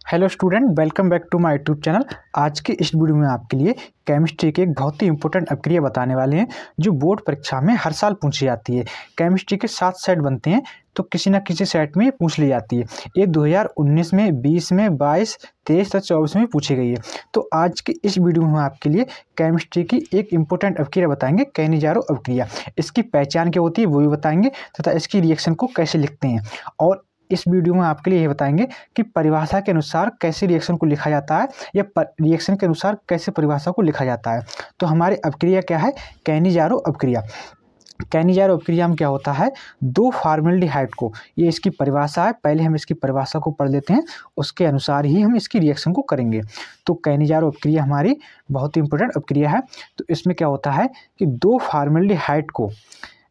Hello student, welcome back to my YouTube channel. आज के इस वीडियो में आपके लिए केमिस्ट्री के एक बहुत ही इंपॉर्टेंट अपक्रिया बताने वाले हैं जो बोर्ड परीक्षा में हर साल पूछी जाती है। केमिस्ट्री के 7 सेट बनते हैं तो किसी न किसी सेट में पूछ ली जाती है। ये 2019 में, 20 में, 22, 23 तथा 24 में पूछी गई है। तो आज के इस वीडियो में हम आपके लिए केमिस्ट्री की एक इंपॉर्टेंट अपक्रिया बताएंगे, कैनिजारो अपक्रिया। इसकी पहचान क्या होती है वो भी बताएंगे तथा इसकी रिएक्शन को कैसे लिखते हैं। और इस वीडियो में आपके लिए ये बताएंगे कि परिभाषा के अनुसार कैसे रिएक्शन को लिखा जाता है या रिएक्शन के अनुसार कैसे परिभाषा को लिखा जाता है। तो हमारी अपक्रिया क्या है? कैनिजारो अपक्रिया। कैनिजारो अपक्रिया में क्या होता है? दो फॉर्मेल्डिहाइड को, ये इसकी परिभाषा है। पहले हम इसकी परिभाषा को पढ़ लेते हैं, उसके अनुसार ही हम इसकी रिएक्शन को करेंगे। तो कैनिजारो अपक्रिया हमारी बहुत ही इंपॉर्टेंट अपक्रिया है। तो इसमें क्या होता है कि दो फॉर्मेल्डिहाइड को,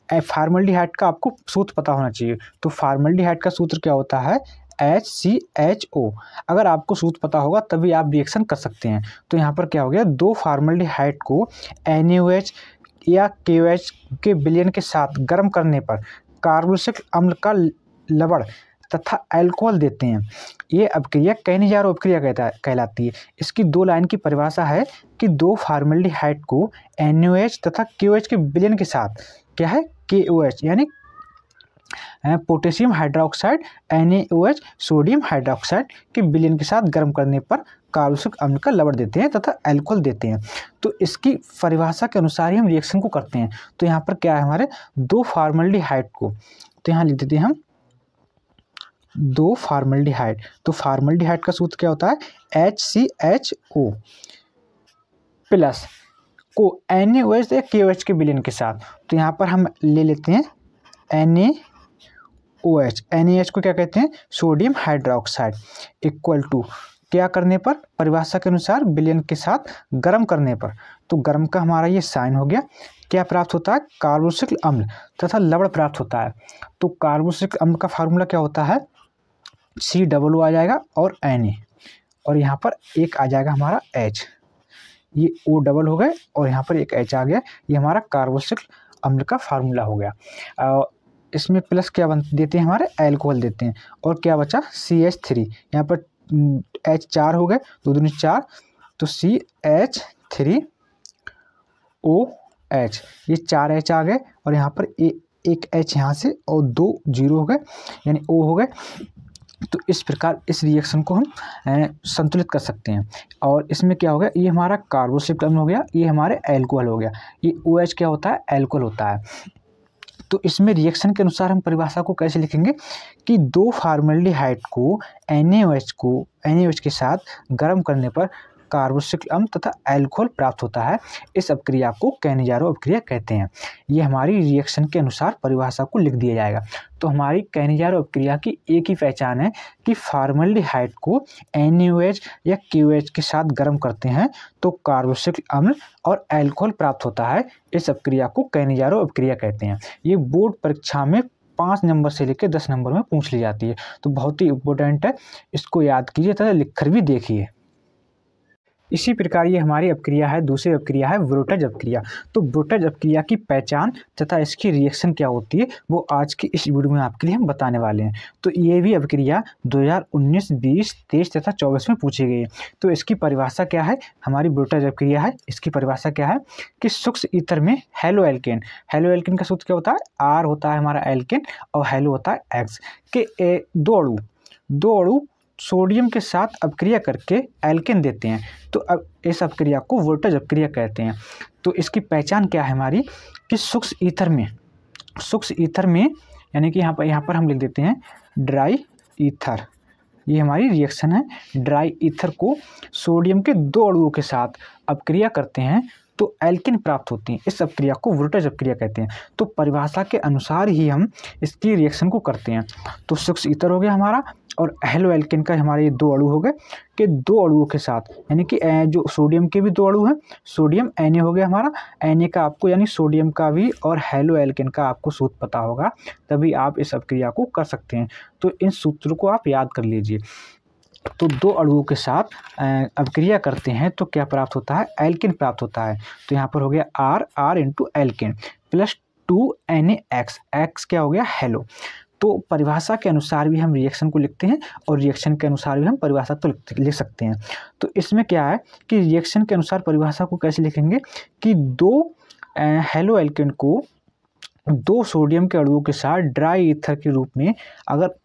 फॉर्मेल्डिहाइड का आपको सूत्र पता होना चाहिए। तो फॉर्मेल्डिहाइड का सूत्र क्या होता है? HCHO। अगर आपको सूत्र पता होगा तभी आप रिएक्शन कर सकते हैं। तो यहाँ पर क्या हो गया, दो फॉर्मेल्डिहाइड को NaOH या KOH के विलयन के साथ गर्म करने पर कार्बोक्सिलिक अम्ल का लवण तथा अल्कोहल देते हैं। ये अपक्रिया कैनिजारो अपक्रिया कहलाती है। इसकी दो लाइन की परिभाषा है कि दो फॉर्मेल्डिहाइड को NaOH तथा KOH के विलयन के साथ, क्या है, KOH यानी potassium hydroxide, NaOH sodium hydroxide के विलयन के साथ गर्म करने पर कार्बोक्सिलिक अम्ल का लवण देते हैं तथा अल्कोहल देते हैं। तो इसकी परिभाषा के अनुसार ही हम रिएक्शन को करते हैं। तो यहाँ पर क्या है, हमारे दो फॉर्मेल्डिहाइड को, तो यहाँ लिख देते हैं हम दो फॉर्मेल्डिहाइड। तो फॉर्मेल्डिहाइड का सूत्र क्या होता है? HCHO प्लस को NaOH या KOH के विलयन के साथ। तो यहाँ पर हम ले लेते हैं NaOH। NaOH को क्या कहते हैं? Sodium hydroxide. इक्वल टू क्या करने पर? परिभाषा के अनुसार विलयन के साथ गर्म करने पर। तो गर्म का हमारा ये साइन हो गया। क्या प्राप्त होता है? कार्बोक्सिलिक अम्ल तथा लवण प्राप्त होता है। तो कार्बोक्सिलिक अम्ल का फार्मूला क्या होता है? COO आ जाएगा और Na, और यहाँ पर एक आ जाएगा हमारा H। ये O डबल हो गए और यहाँ पर एक H आ गया। ये हमारा कार्बोक्सिलिक अम्ल का फार्मूला हो गया। इसमें प्लस क्या देते हैं, हमारे अल्कोहल देते हैं। और क्या बचा? CH3। यहाँ पर H 4 हो गए, 2 दूनी 4, तो CH3OH, ये 4 H आ गए और यहाँ पर एक H यहाँ से और 2 0 हो गए, यानी O हो गए। तो इस प्रकार इस रिएक्शन को हम संतुलित कर सकते हैं। और इसमें क्या हो गया, ये हमारा कार्बोक्सिलिक अम्ल हो गया, ये हमारे अल्कोहल हो गया। ये OH क्या होता है? अल्कोहल होता है। तो इसमें रिएक्शन के अनुसार हम परिभाषा को कैसे लिखेंगे कि दो फॉर्मेल्डिहाइड को NaOH के साथ गर्म करने पर कार्बोक्सिलिक अम्ल तथा अल्कोहल प्राप्त होता है। इस अपक्रिया को कैनिजारो अपक्रिया कहते हैं। ये हमारी रिएक्शन के अनुसार परिभाषा को लिख दिया जाएगा। तो हमारी कैनिजारो अपक्रिया की एक ही पहचान है कि फॉर्मेल्डिहाइड को NaOH या KOH के साथ गर्म करते हैं तो कार्बोक्सिलिक अम्ल और अल्कोहल प्राप्त होता है। इस अपक्रिया को कैनिजारो अपक्रिया कहते हैं। ये बोर्ड परीक्षा में 5 नंबर से लेकर 10 नंबर में पूछ ली जाती है। तो बहुत ही इंपॉर्टेंट है, इसको याद कीजिए तथा लिखकर भी देखिए। इसी प्रकार ये हमारी अपक्रिया है, दूसरी अपक्रिया है ब्रोटज अपक्रिया। तो ब्रोटज अपक्रिया की पहचान तथा इसकी रिएक्शन क्या होती है वो आज की इस वीडियो में आपके लिए हम बताने वाले हैं। तो ये भी अपक्रिया 2019, 20, 23 तथा 24 में पूछी गई है। तो इसकी परिभाषा क्या है? हमारी ब्रोटज अपक्रिया है, इसकी परिभाषा क्या है कि सूक्ष्म ईथर में हेलो एल्केन का सूत्र क्या होता है? R होता है हमारा एल्केन और हेलो होता है X के दो अणु सोडियम के साथ अपक्रिया करके एल्केन देते हैं। तो अब इस अपक्रिया को ब्रोटज अपक्रिया कहते हैं। तो इसकी पहचान क्या है हमारी कि सूक्ष्म ईथर में यानी कि यहाँ पर हम लिख देते हैं ड्राई ईथर। ये हमारी रिएक्शन है। ड्राई ईथर को सोडियम के दो अणुओं के साथ अपक्रिया करते हैं तो एल्केन प्राप्त होती है। इस अपक्रिया को ब्रोटज अपक्रिया कहते हैं। तो परिभाषा के अनुसार ही हम इसकी रिएक्शन को करते हैं। तो सूक्ष्म ईथर हो गया हमारा और हेलो एल्केन का हमारे ये दो अणु हो गए कि दो अणुओं के साथ, यानी कि जो सोडियम के भी दो अणु हैं, सोडियम Na हो गया हमारा। Na का आपको यानी सोडियम का भी और हेलो एल्केन का आपको सूत्र पता होगा, तभी आप इस अपक्रिया को कर सकते हैं। तो इन सूत्रों को आप याद कर लीजिए। तो दो अणुओं के साथ अपक्रिया करते हैं तो क्या प्राप्त होता है? एल्केन प्राप्त होता है। तो यहाँ पर हो गया R into alkane plus 2 NaX, X क्या हो गया? हेलो। तो परिभाषा के अनुसार भी हम रिएक्शन को लिखते हैं और रिएक्शन के अनुसार भी हम परिभाषा को लिख सकते हैं। तो इसमें क्या है कि रिएक्शन के अनुसार परिभाषा को कैसे लिखेंगे कि दो हेलो एल्केन को 2 सोडियम के अणुओं के साथ ड्राई ईथर के रूप में अगर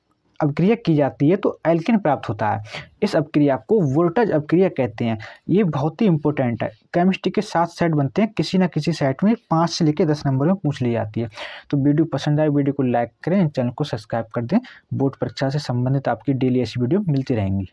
अपक्रिया की जाती है तो एल्केन प्राप्त होता है। इस अपक्रिया को वोल्टेज अपक्रिया कहते हैं। ये बहुत ही इंपॉर्टेंट है। केमिस्ट्री के 7 सेट बनते हैं, किसी ना किसी सेट में 5 से लेकर 10 नंबर में पूछ ली जाती है। तो वीडियो पसंद आए वीडियो को लाइक करें, चैनल को सब्सक्राइब कर दें। बोर्ड परीक्षा से संबंधित आपकी डेली ऐसी वीडियो मिलती रहेंगी।